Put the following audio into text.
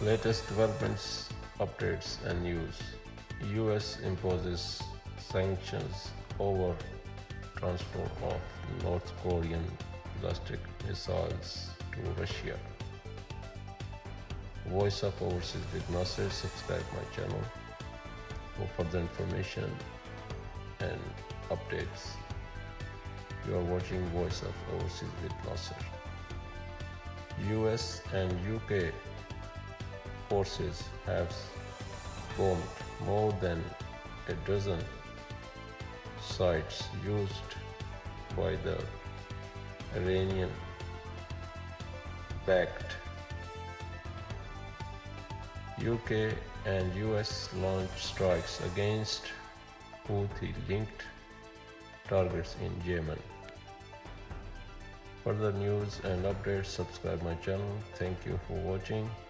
Latest developments, updates and news. US imposes sanctions over transfer of North Korean ballistic missiles to Russia. Voice of Overseas with Nasir. Subscribe my channel for further information and updates. You are watching Voice of Overseas with Nasir. US and UK forces have bombed more than a dozen sites used by the Iranian-backed UK and US launched strikes against Houthi-linked targets in Yemen. Further news and updates, subscribe my channel. Thank you for watching.